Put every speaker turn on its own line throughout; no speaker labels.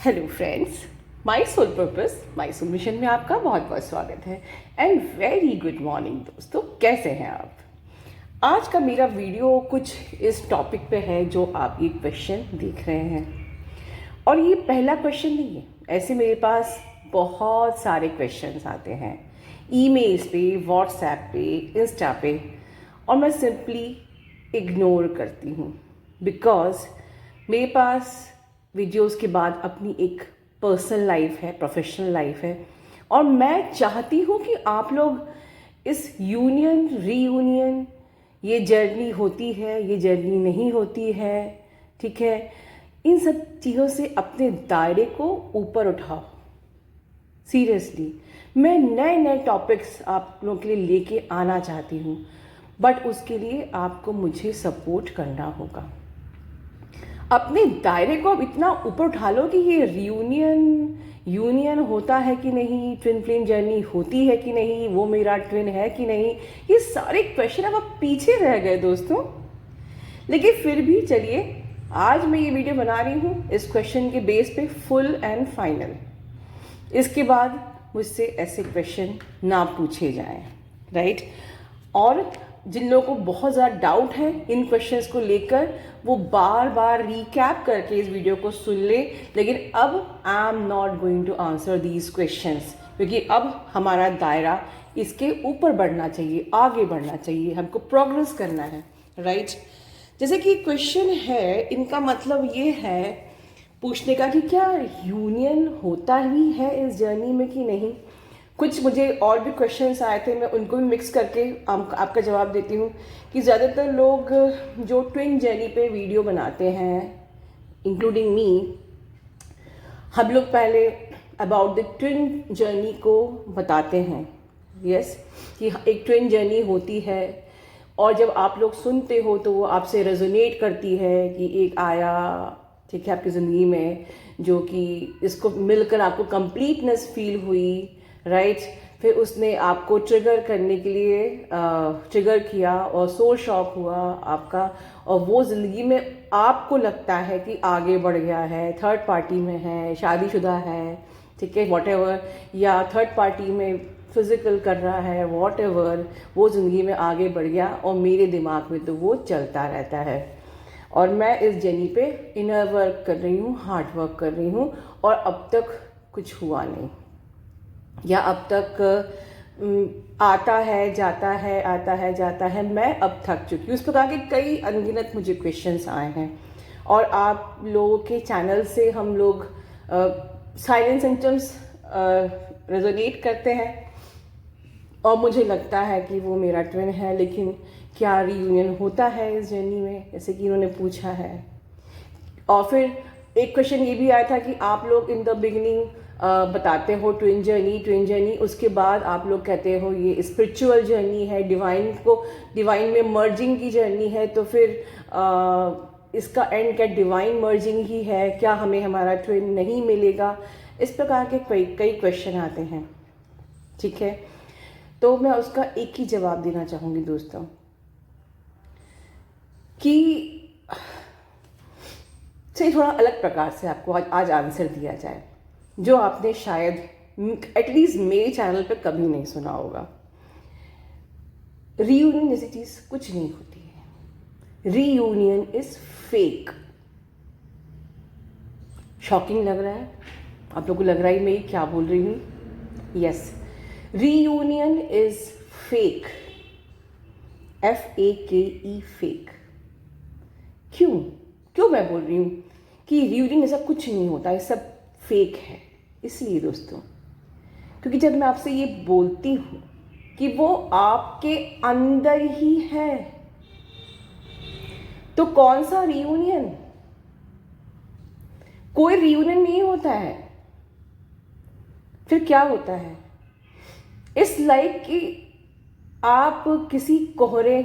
Hello friends, my soul purpose my soul mission में आपका बहुत बहुत स्वागत है एंड वेरी गुड मॉर्निंग दोस्तों। कैसे हैं आप? आज का मेरा वीडियो कुछ इस टॉपिक पे है जो आप ये क्वेश्चन देख रहे हैं। और ये पहला क्वेश्चन नहीं है, ऐसे मेरे पास बहुत सारे क्वेश्चंस आते हैं ईमेल्स पे, व्हाट्सएप पे, इंस्टा पे, और मैं सिंपली इग्नोर करती हूँ बिकॉज मेरे पास वीडियोस के बाद अपनी एक पर्सनल लाइफ है, प्रोफेशनल लाइफ है, और मैं चाहती हूँ कि आप लोग इस यूनियन रीयूनियन, ये जर्नी होती है, ये जर्नी नहीं होती है, ठीक है, इन सब चीज़ों से अपने दायरे को ऊपर उठाओ। सीरियसली मैं नए नए टॉपिक्स आप लोगों के लिए लेके आना चाहती हूँ, बट उसके लिए आपको मुझे सपोर्ट करना होगा। अपने दायरे को अब इतना ऊपर उठा लो कि ये यूनियन होता है कि नहीं, ट्विन फ्लेम जर्नी होती है कि नहीं, वो मेरा ट्विन है कि नहीं, ये सारे क्वेश्चन अब पीछे रह गए दोस्तों। लेकिन फिर भी चलिए, आज मैं ये वीडियो बना रही हूँ इस क्वेश्चन के बेस पे फुल एंड फाइनल। इसके बाद मुझसे ऐसे क्वेश्चन ना पूछे जाएं, राइट? और जिन लोगों को बहुत ज़्यादा डाउट है इन क्वेश्चंस को लेकर, वो बार बार रिकैप करके इस वीडियो को सुन ले। लेकिन अब I am not going to answer these questions, क्योंकि अब हमारा दायरा इसके ऊपर बढ़ना चाहिए, आगे बढ़ना चाहिए, हमको प्रोग्रेस करना है, राइट? जैसे कि क्वेश्चन है, इनका मतलब ये है पूछने का कि क्या यूनियन होता ही है इस जर्नी में कि नहीं। कुछ मुझे और भी क्वेश्चंस आए थे, मैं उनको भी मिक्स करके आपका जवाब देती हूँ कि ज़्यादातर लोग जो ट्विन जर्नी पे वीडियो बनाते हैं, इंक्लूडिंग मी, हम लोग पहले अबाउट द ट्विन जर्नी को बताते हैं। यस, कि एक ट्विन जर्नी होती है, और जब आप लोग सुनते हो तो वो आपसे रेजोनेट करती है कि एक आया, ठीक है, आपकी ज़िंदगी में, जो कि इसको मिलकर आपको कंप्लीटनेस फील हुई, राइट? फिर उसने आपको ट्रिगर करने के लिए ट्रिगर किया और सोल शॉक हुआ आपका, और वो ज़िंदगी में आपको लगता है कि आगे बढ़ गया है, थर्ड पार्टी में है, शादीशुदा है, ठीक है, वॉट, या थर्ड पार्टी में फिजिकल कर रहा है, वॉट, वो ज़िंदगी में आगे बढ़ गया, और मेरे दिमाग में तो वो चलता रहता है। और मैं इस जर्नी पे इनर वर्क कर रही हूँ, हार्ड वर्क कर रही हूँ, और अब तक कुछ हुआ नहीं, या अब तक आता है जाता है, आता है जाता है। मैं अब थक चुकी हूँ। इस प्रकार के कई अनगिनत मुझे क्वेश्चंस आए हैं, और आप लोगों के चैनल से हम लोग साइलेंट सिम्टम्स रेजोनेट करते हैं, और मुझे लगता है कि वो मेरा ट्विन है। लेकिन क्या रीयूनियन होता है इस जर्नी में, जैसे कि इन्होंने पूछा है। और फिर एक क्वेश्चन ये भी आया था कि आप लोग इन द बिगिनिंग बताते हो ट्विन जर्नी, उसके बाद आप लोग कहते हो ये स्पिरिचुअल जर्नी है, डिवाइन में मर्जिंग की जर्नी है, तो फिर इसका एंड क्या डिवाइन मर्जिंग ही है? क्या हमें हमारा ट्विन नहीं मिलेगा? इस प्रकार के कई क्वेश्चन आते हैं, ठीक है। तो मैं उसका एक ही जवाब देना चाहूँगी दोस्तों, कि से थोड़ा अलग प्रकार से आपको आज आंसर दिया जाए, जो आपने शायद एटलीस्ट मेरे चैनल पे कभी नहीं सुना होगा। रीयूनियन जैसी चीज कुछ नहीं होती है। Reunion is fake. शॉकिंग लग रहा है आप लोगों को? लग रहा है मैं ये क्या बोल रही हूँ? Yes, reunion is fake, FAKE, fake. क्यों मैं बोल रही हूँ कि रीयूनियन ऐसा कुछ नहीं होता, ये सब फेक है? इसलिए दोस्तों, क्योंकि जब मैं आपसे ये बोलती हूँ कि वो आपके अंदर ही है, तो कौन सा रीयूनियन? कोई रीयूनियन नहीं होता है। फिर क्या होता है? इट्स लाइक कि आप किसी कोहरे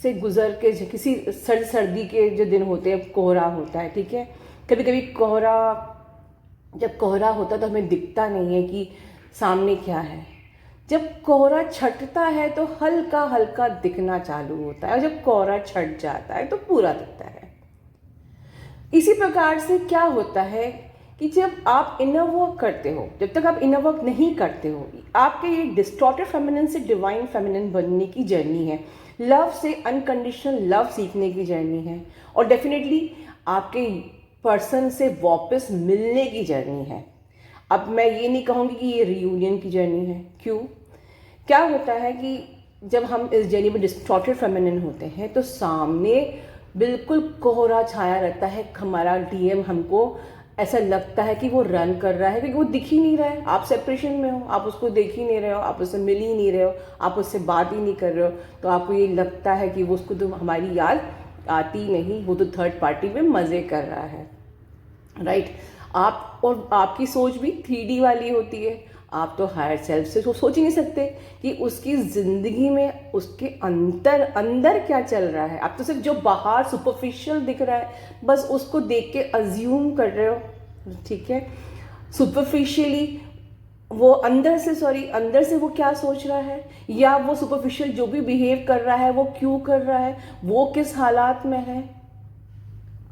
से गुजर के, किसी सर्दी के जो दिन होते हैं, कोहरा होता है, ठीक है। कभी कभी जब कोहरा होता है तो हमें दिखता नहीं है कि सामने क्या है। जब कोहरा छटता है तो हल्का हल्का दिखना चालू होता है, और जब कोहरा छट जाता है तो पूरा दिखता है। इसी प्रकार से क्या होता है कि जब आप इनर वर्क करते हो, जब तक आप इनर वर्क नहीं करते हो, आपके ये डिस्टॉर्टेड फेमिनिन से डिवाइन फेमिनिन बनने की जर्नी है, लव से अनकंडीशनल लव सीखने की जर्नी है, और डेफिनेटली आपके पर्सन से वापस मिलने की जर्नी है। अब मैं ये नहीं कहूँगी कि ये रीयूनियन की जर्नी है। क्यों? क्या होता है कि जब हम इस जर्नी में डिस्टॉर्टेड फेमिनिन होते हैं तो सामने बिल्कुल कोहरा छाया रहता है, हमारा डीएम हमको ऐसा लगता है कि वो रन कर रहा है, क्योंकि वो दिख ही नहीं रहा है। आप सेपरेशन में हो, आप उसको देख ही नहीं रहे हो, आप उससे मिल ही नहीं रहे हो, आप उससे बात ही नहीं कर रहे हो, तो आपको ये लगता है कि वो उसको तो हमारी याद आती नहीं, वो तो थर्ड पार्टी में मज़े कर रहा है, राइट। आप और आपकी सोच भी 3D वाली होती है। आप तो हायर सेल्फ से सोच ही नहीं सकते कि उसकी ज़िंदगी में उसके अंदर अंदर क्या चल रहा है। आप तो सिर्फ जो बाहर सुपरफिशियल दिख रहा है बस उसको देख के अज्यूम कर रहे हो, ठीक है। सुपरफिशियली वो अंदर से वो क्या सोच रहा है, या वो सुपरफिशियल जो भी बिहेव कर रहा है वो क्यों कर रहा है, वो किस हालात में है,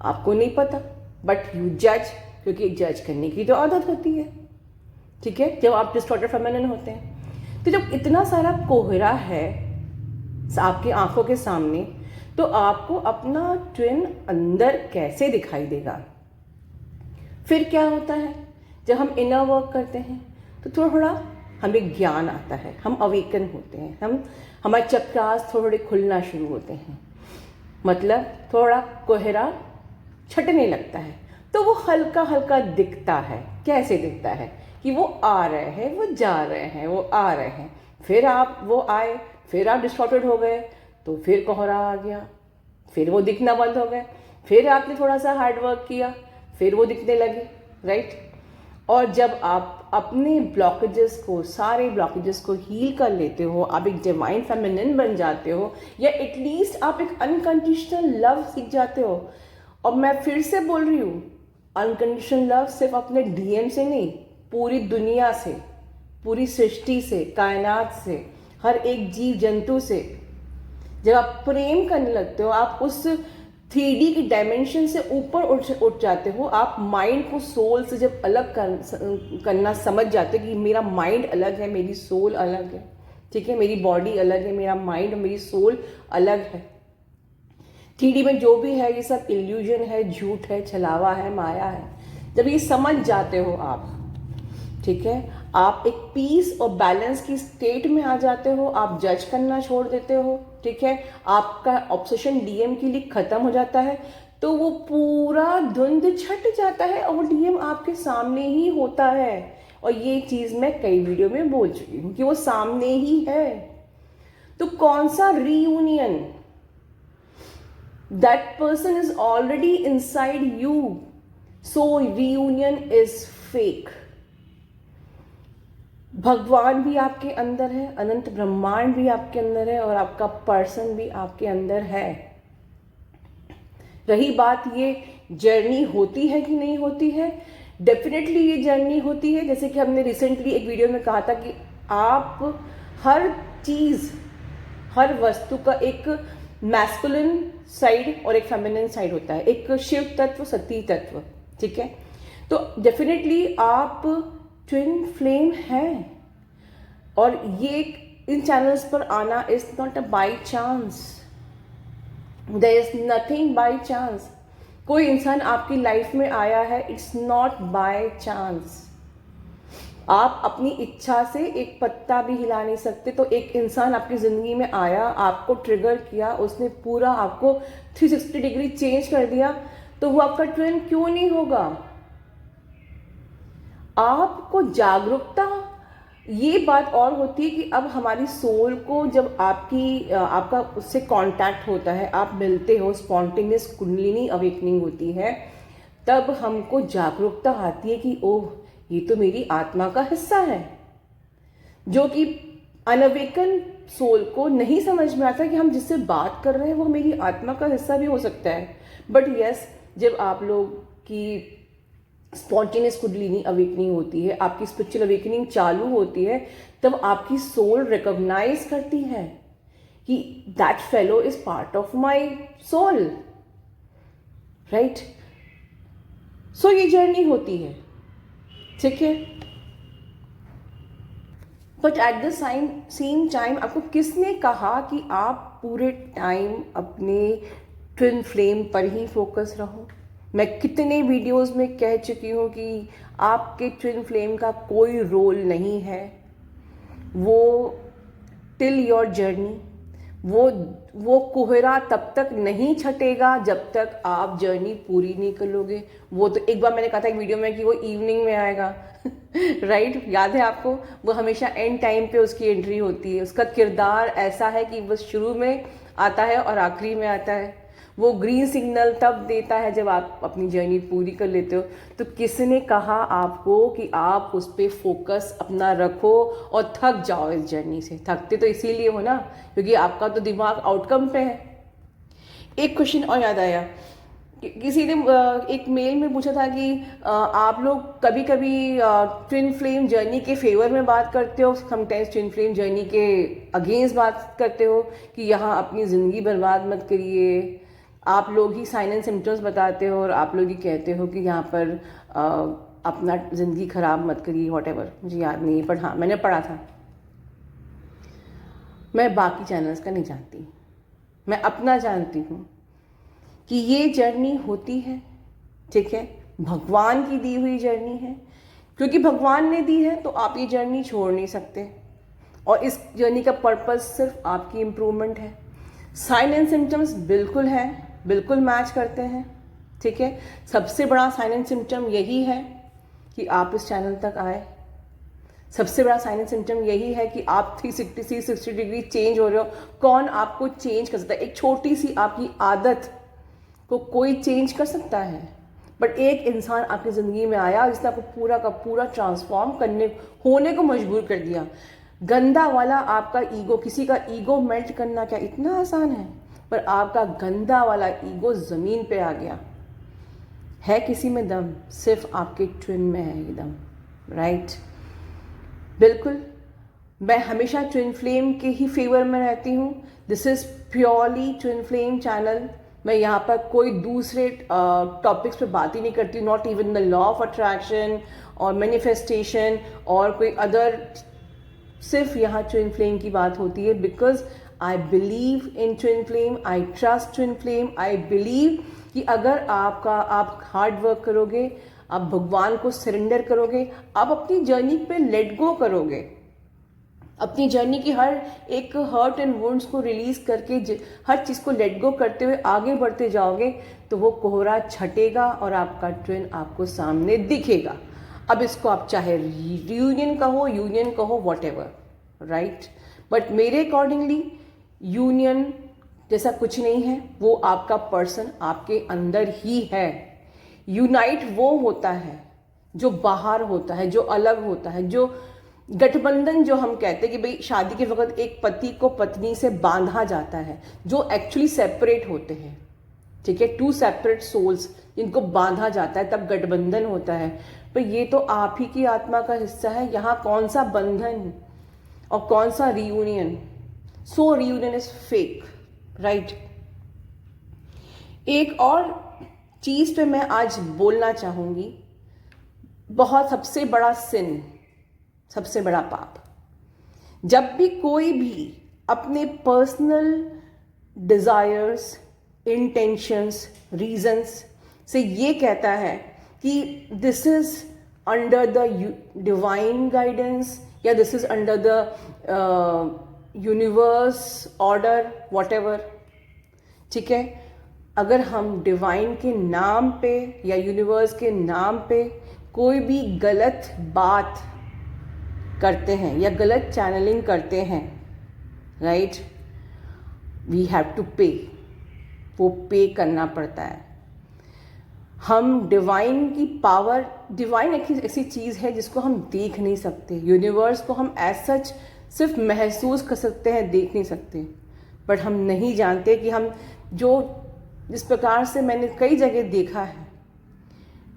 आपको नहीं पता, बट यू जज, क्योंकि जज करने की तो आदत होती है, ठीक है, जब आप डिस्टॉर्टेड फेमिनिन होते हैं। तो जब इतना सारा कोहरा है आपकी आंखों के सामने, तो आपको अपना ट्विन अंदर कैसे दिखाई देगा? फिर क्या होता है, जब हम इनर वर्क करते हैं तो थोड़ा हमें ज्ञान आता है, हम अवेकन होते हैं, हमारे चक्रास थोड़े खुलना शुरू होते हैं, मतलब थोड़ा कोहरा छटने लगता है, तो वो हल्का हल्का दिखता है। कैसे दिखता है? कि वो आ रहे हैं, वो जा रहे हैं, वो आ रहे हैं, फिर वो आए, फिर आप डिस्टॉर्टेड हो गए, तो फिर कोहरा आ गया, फिर वो दिखना बंद हो गए, फिर आपने थोड़ा सा हार्ड वर्क किया, फिर वो दिखने लगे, राइट। और जब आप अपने ब्लॉकेजेस को, सारे ब्लॉकेजेस को हील कर लेते हो, आप एक डिवाइन फेमिनिन बन जाते हो, या एटलीस्ट आप एक अनकंडीशनल लव सीख जाते हो। और मैं फिर से बोल रही हूँ, अनकंडीशनल लव सिर्फ अपने डीएम से नहीं, पूरी दुनिया से, पूरी सृष्टि से, कायनात से, हर एक जीव जंतु से। जब आप प्रेम करने लगते हो, आप उस 3D की डायमेंशन से ऊपर उठ जाते हो। आप माइंड को सोल से जब अलग करना समझ जाते हो कि मेरा माइंड अलग है, मेरी सोल अलग है, ठीक है, मेरी बॉडी अलग है, मेरा माइंड और मेरी सोल अलग है। 3D में जो भी है ये सब इल्यूजन है, झूठ है, छलावा है, माया है। जब ये समझ जाते हो आप, ठीक है, आप एक पीस और बैलेंस की स्टेट में आ जाते हो, आप जज करना छोड़ देते हो, ठीक है, आपका ऑब्सेशन डीएम के लिए खत्म हो जाता है, तो वो पूरा धुंध छट जाता है और डीएम आपके सामने ही होता है। और ये चीज़ मैं कई वीडियो में बोल चुकी हूँ कि वो सामने ही है। तो कौन सा reunion? That person is already inside you, so reunion is fake. भगवान भी आपके अंदर है, अनंत ब्रह्मांड भी आपके अंदर है, और आपका पर्सन भी आपके अंदर है। रही बात ये जर्नी होती है कि नहीं होती है, डेफिनेटली ये जर्नी होती है। जैसे कि हमने रिसेंटली एक वीडियो में कहा था कि आप हर चीज़, हर वस्तु का एक मैस्कुलिन साइड और एक फेमिनिन साइड होता है, एक शिव तत्व, सती तत्व, ठीक है। तो डेफिनेटली आप ट्विन फ्लेम है, और ये इन चैनल्स पर आना is not a by chance, there is nothing by chance. कोई इंसान आपकी लाइफ में आया है, इट्स नॉट बाय चांस। आप अपनी इच्छा से एक पत्ता भी हिला नहीं सकते। तो एक इंसान आपकी ज़िंदगी में आया, आपको ट्रिगर किया, उसने पूरा आपको 360 डिग्री चेंज कर दिया, तो वो आपका ट्विन क्यों नहीं होगा? आपको जागरूकता, ये बात और होती है कि अब हमारी सोल को जब आपका उससे कांटेक्ट होता है, आप मिलते हो, स्पॉन्टेनियस कुंडलिनी अवेकनिंग होती है, तब हमको जागरूकता आती है कि ओह, ये तो मेरी आत्मा का हिस्सा है, जो कि अनअवेकन सोल को नहीं समझ में आता कि हम जिससे बात कर रहे हैं वो मेरी आत्मा का हिस्सा भी हो सकता है। बट यस, जब आप लोग की स्पॉन्टेनियस कुंडलिनी अवेकनिंग होती है, आपकी स्पिरिचुअल अवेकनिंग चालू होती है, तब आपकी सोल रिकॉग्नाइज करती है कि that fellow is part of my soul, right. So ये जर्नी होती है। ठीक है। But at the same time आपको किसने कहा कि आप पूरे टाइम अपने ट्विन फ्लेम पर ही फोकस रहो? मैं कितने वीडियोस में कह चुकी हूँ कि आपके ट्विन फ्लेम का कोई रोल नहीं है। वो टिल योर जर्नी, वो कोहरा तब तक नहीं छटेगा जब तक आप जर्नी पूरी नहीं कर लोगे। वो तो एक बार मैंने कहा था एक वीडियो में कि वो इवनिंग में आएगा राइट याद है आपको? वो हमेशा एंड टाइम पे उसकी एंट्री होती है। उसका किरदार ऐसा है कि बस शुरू में आता है और आखिरी में आता है। वो ग्रीन सिग्नल तब देता है जब आप अपनी जर्नी पूरी कर लेते हो। तो किसने कहा आपको कि आप उस पर फोकस अपना रखो और थक जाओ इस जर्नी से? थकते तो इसीलिए हो ना, क्योंकि आपका तो दिमाग आउटकम पे है। एक क्वेश्चन और याद आया, किसी ने एक मेल में पूछा था कि आप लोग कभी कभी ट्विन फ्लेम जर्नी के फेवर में बात करते हो, समटाइम्स ट्विन फ्लेम जर्नी के अगेंस्ट बात करते हो कि यहाँ अपनी ज़िंदगी बर्बाद मत करिए। आप लोग ही साइन एंड सिम्टम्स बताते हो और आप लोग ही कहते हो कि यहाँ पर अपना ज़िंदगी ख़राब मत करिए, वॉटेवर, मुझे याद नहीं है, पर हाँ मैंने पढ़ा था। मैं बाकी चैनल्स का नहीं जानती, मैं अपना जानती हूँ कि ये जर्नी होती है, ठीक है, भगवान की दी हुई जर्नी है। क्योंकि भगवान ने दी है तो आप ये जर्नी छोड़ नहीं सकते, और इस जर्नी का पर्पस सिर्फ आपकी इम्प्रूवमेंट है। साइन एंड सिम्टम्स बिल्कुल है, बिल्कुल मैच करते हैं, ठीक है। सबसे बड़ा साइन एंड सिम्टम यही है कि आप इस चैनल तक आए। सबसे बड़ा साइन एंड सिम्टम यही है कि आप 360 डिग्री चेंज हो रहे हो। कौन आपको चेंज कर सकता है? एक छोटी सी आपकी आदत को कोई चेंज कर सकता है, बट एक इंसान आपकी ज़िंदगी में आया जिसने आपको पूरा का पूरा ट्रांसफॉर्म होने को मजबूर कर दिया। गंदा वाला आपका ईगो, किसी का ईगो मेल्ट करना क्या इतना आसान है? पर आपका गंदा वाला ईगो ज़मीन पे आ गया। है किसी में दम? सिर्फ आपके ट्विन में है ये दम, राइट? बिल्कुल, मैं हमेशा ट्विन फ्लेम के ही फेवर में रहती हूँ। This is purely twin flame channel. मैं यहाँ पर कोई दूसरे टॉपिक्स पे बात ही नहीं करती, not even the law of attraction और मैनिफेस्टेशन और कोई अदर। सिर्फ यहाँ ट्विन फ्लेम की बात होती है, because I believe in twin flame, I trust twin flame. I believe कि अगर आप हार्ड वर्क करोगे, आप भगवान को सरेंडर करोगे, आप अपनी जर्नी पे लेट गो करोगे, अपनी जर्नी की हर एक हर्ट एंड वुंड्स को रिलीज करके हर चीज़ को लेट गो करते हुए आगे बढ़ते जाओगे, तो वो कोहरा छटेगा और आपका ट्विन आपको सामने दिखेगा। अब इसको आप चाहे रियूनियन कहो, यूनियन कहो, वॉटेवर, राइट? बट मेरे अकॉर्डिंगली यूनियन जैसा कुछ नहीं है। वो आपका पर्सन आपके अंदर ही है। यूनाइट वो होता है जो बाहर होता है, जो अलग होता है, जो गठबंधन जो हम कहते हैं कि भाई शादी के वक्त एक पति को पत्नी से बांधा जाता है, जो एक्चुअली सेपरेट होते हैं, ठीक है, टू सेपरेट सोल्स जिनको बांधा जाता है, तब गठबंधन होता है। पर ये तो आप ही की आत्मा का हिस्सा है। यहाँ कौन सा बंधन और कौन सा reunion? So reunion is fake, right? एक और चीज पे मैं आज बोलना चाहूंगी। बहुत सबसे बड़ा सिन, सबसे बड़ा पाप, जब भी कोई भी अपने पर्सनल डिजायर्स, इंटेंशंस, रीजंस से ये कहता है कि this is under the divine guidance या this is under the universe order, whatever, ठीक है। अगर हम डिवाइन के नाम पे या यूनिवर्स के नाम पे कोई भी गलत बात करते हैं या गलत चैनलिंग करते हैं, राइट, वी हैव टू पे। वो पे करना पड़ता है। हम डिवाइन की पावर, डिवाइन एक ऐसी चीज़ है जिसको हम देख नहीं सकते। यूनिवर्स को हम एज सच सिर्फ महसूस कर सकते हैं, देख नहीं सकते। बट हम नहीं जानते कि हम जिस प्रकार से मैंने कई जगह देखा है,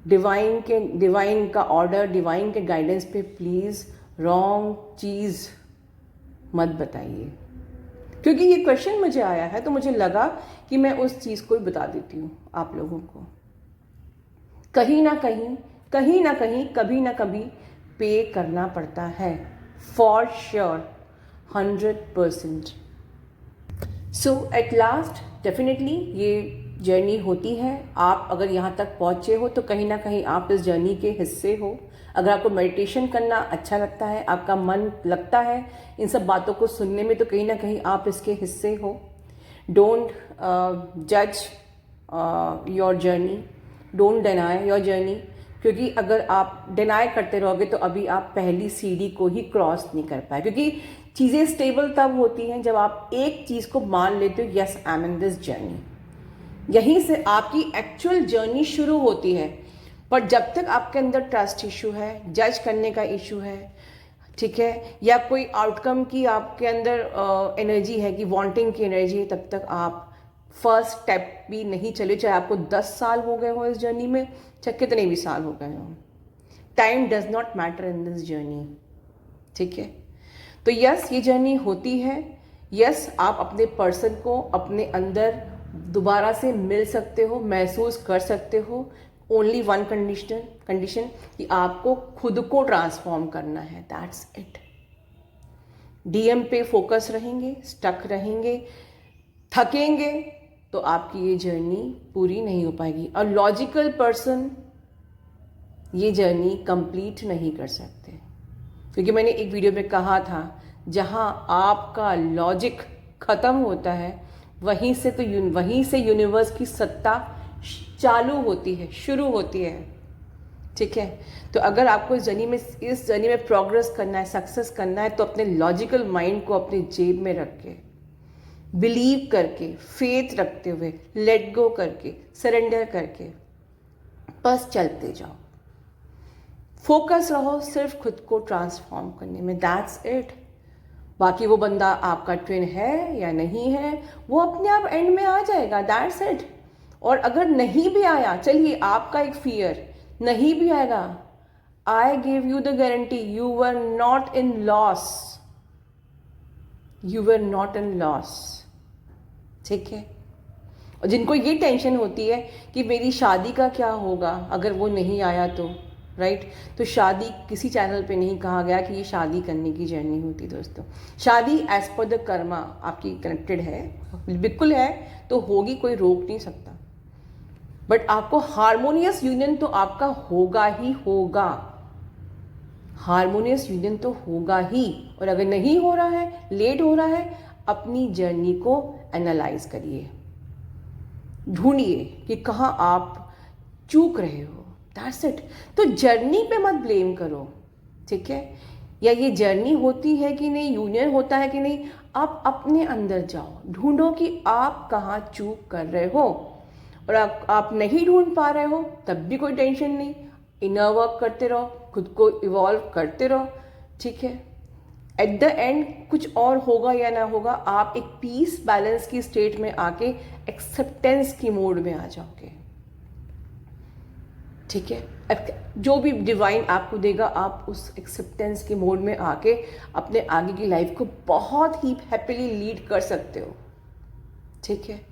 डिवाइन का ऑर्डर, डिवाइन के गाइडेंस पे प्लीज़ रॉन्ग चीज़ मत बताइए। क्योंकि ये क्वेश्चन मुझे आया है तो मुझे लगा कि मैं उस चीज़ को ही बता देती हूँ आप लोगों को। कहीं ना कहीं कहीं ना कहीं कभी ना कभी पे करना पड़ता है, for sure, 100%। So at last definitely ये जर्नी होती है। आप अगर यहाँ तक पहुँचे हो तो कहीं ना कहीं आप इस जर्नी के हिस्से हो। अगर आपको मेडिटेशन करना अच्छा लगता है, आपका मन लगता है इन सब बातों को सुनने में, तो कहीं ना कहीं आप इसके हिस्से हो। डोंट जज your journey, don't deny your journey, क्योंकि अगर आप डिनाई करते रहोगे तो अभी आप पहली सीढ़ी को ही क्रॉस नहीं कर पाए। क्योंकि चीज़ें स्टेबल तब होती हैं जब आप एक चीज़ को मान लेते हो, yes I am in this journey. यहीं से आपकी एक्चुअल जर्नी शुरू होती है। पर जब तक आपके अंदर ट्रस्ट इशू है, जज करने का इशू है, ठीक है, या कोई आउटकम की आपके अंदर एनर्जी है कि वांटिंग की एनर्जी है, तब तक आप फर्स्ट स्टेप भी नहीं चले। चाहे आपको 10 साल हो गए हो इस जर्नी में, चाहे कितने भी साल हो गए हो, time does not matter in this journey, ठीक है। तो यस, ये जर्नी होती है। यस, आप अपने पर्सन को अपने अंदर दोबारा से मिल सकते हो, महसूस कर सकते हो। ओनली वन कंडीशन कि आपको खुद को ट्रांसफॉर्म करना है, दैट्स इट। डीएम पे फोकस रहेंगे, स्टक रहेंगे, थकेंगे, तो आपकी ये जर्नी पूरी नहीं हो पाएगी। और लॉजिकल पर्सन ये जर्नी कंप्लीट नहीं कर सकते, क्योंकि मैंने एक वीडियो में कहा था, जहां आपका लॉजिक खत्म होता है वहीं से यूनिवर्स की सत्ता चालू होती है, शुरू होती है, ठीक है। तो अगर आपको इस जर्नी में प्रोग्रेस करना है, सक्सेस करना है, तो अपने लॉजिकल माइंड को अपने जेब में रख के, बिलीव करके, फेथ रखते हुए, लेट गो करके, सरेंडर करके बस चलते जाओ। फोकस रहो सिर्फ खुद को ट्रांसफॉर्म करने में, दैट्स इट। बाकी वो बंदा आपका ट्विन है या नहीं है, वो अपने आप एंड में आ जाएगा, दैट्स इट। और अगर नहीं भी आया, चलिए आपका एक फियर नहीं भी आएगा, I give you the guarantee, you were not in loss, you were not in loss, ठीक है। और जिनको ये टेंशन होती है कि मेरी शादी का क्या होगा अगर वो नहीं आया तो, राइट, तो शादी किसी चैनल पे नहीं कहा गया कि ये शादी करने की जर्नी होती। दोस्तों, शादी एज पर द कर्मा आपकी कनेक्टेड है, बिल्कुल है, तो होगी, कोई रोक नहीं सकता। बट आपको हार्मोनियस यूनियन तो आपका होगा ही होगा, हार्मोनियस यूनियन तो होगा ही। और अगर नहीं हो रहा है, लेट हो रहा है, अपनी जर्नी को एनालाइज करिए, ढूंढिए कि कहाँ आप चूक रहे हो, दैट्स इट। तो जर्नी पे मत ब्लेम करो, ठीक है, या ये जर्नी होती है कि नहीं, यूनियन होता है कि नहीं, आप अपने अंदर जाओ, ढूंढो कि आप कहाँ चूक कर रहे हो। और आप नहीं ढूंढ पा रहे हो, तब भी कोई टेंशन नहीं, इनर वर्क करते रहो, खुद को इवॉल्व करते रहो, ठीक है। एट द एंड कुछ और होगा या ना होगा, आप एक पीस बैलेंस की स्टेट में आके एक्सेप्टेंस की मोड में आ जाओगे, ठीक है। जो भी डिवाइन आपको देगा, आप उस एक्सेप्टेंस के मोड में आके अपने आगे की लाइफ को बहुत ही हैप्पीली लीड कर सकते हो, ठीक है।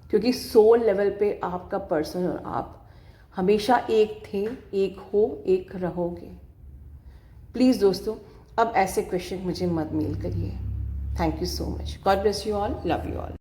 क्योंकि सोल लेवल पे आपका पर्सन और आप हमेशा एक थे, एक हो, एक रहोगे। प्लीज़ दोस्तों, अब ऐसे क्वेश्चन मुझे मत मेल करिए। Thank you so much, God bless you all, love you all.